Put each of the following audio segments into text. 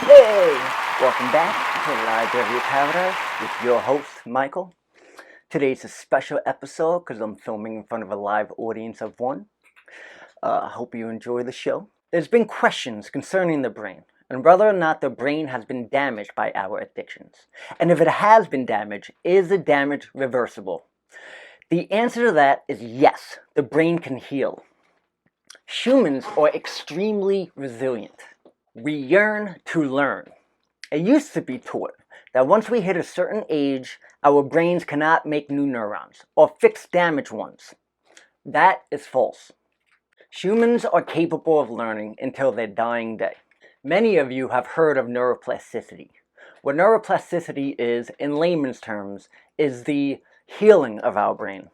Hey! Welcome back to the Library of Paradise with your host, Michael. Today's a special episode because I'm filming in front of a live audience of one. I hope you enjoy the show. There's been questions concerning the brain and whether or not the brain has been damaged by our addictions. And if it has been damaged, is the damage reversible? The answer to that is yes, the brain can heal. Humans are extremely resilient. We yearn to learn. It used to be taught that once we hit a certain age, our brains cannot make new neurons or fix damaged ones. That is false. Humans are capable of learning until their dying day. Many of you have heard of neuroplasticity. What neuroplasticity is, in layman's terms, is the healing of our brain.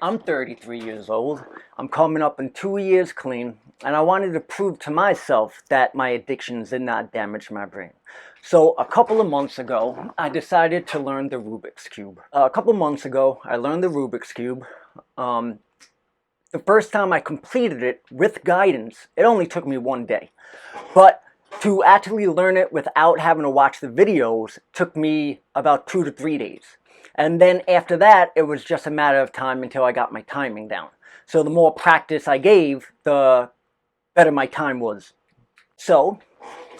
I'm 33 years old, I'm coming up in 2 years clean, and I wanted to prove to myself that my addictions did not damage my brain. So a couple of months ago, I decided to learn the Rubik's Cube. I learned the Rubik's Cube. The first time I completed it with guidance, it only took me 1 day. But to actually learn it without having to watch the videos took me about 2 to 3 days. And then after that, it was just a matter of time until I got my timing down. So the more practice I gave, the better my time was. So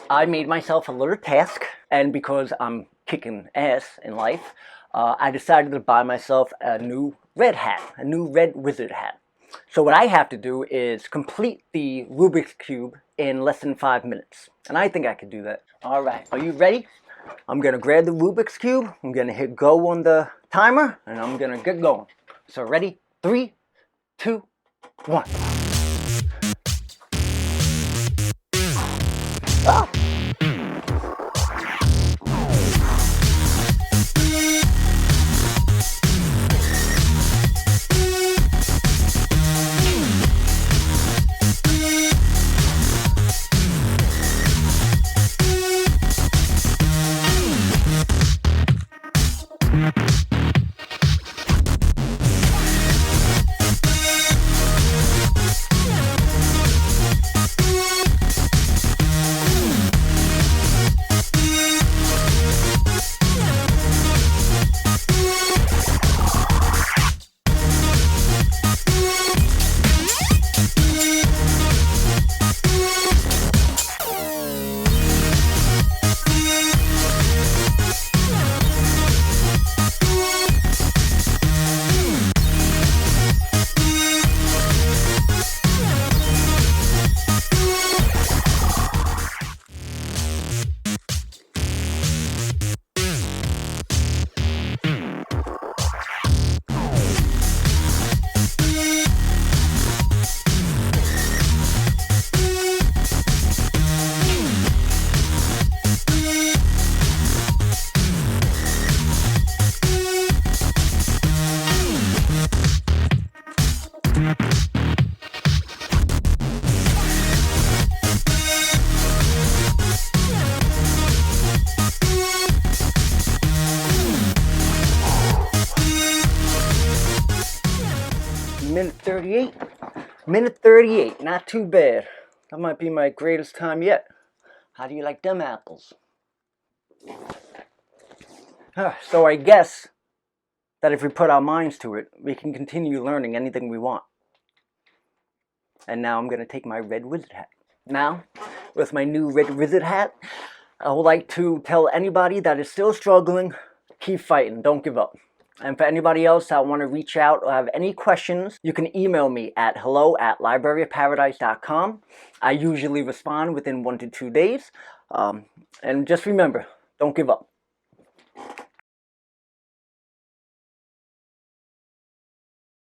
I made myself a little task, and because I'm kicking ass in life, I decided to buy myself a new red hat, a new red wizard hat. So what I have to do is complete the Rubik's Cube in less than 5 minutes. And I think I can do that. All right, are you ready? I'm going to grab the Rubik's Cube, I'm going to hit go on the timer, and I'm going to get going. So ready? 3, 2, 1. Ah! Minute 38, not too bad. That might be my greatest time yet. How do you like them apples? So I guess that if we put our minds to it, we can continue learning anything we want. And now I'm going to take my red wizard hat. Now, with my new red wizard hat, I would like to tell anybody that is still struggling, keep fighting, don't give up. And for anybody else that want to reach out or have any questions, you can email me at hello@libraryofparadise.com. I usually respond within 1 to 2 days. And just remember, don't give up.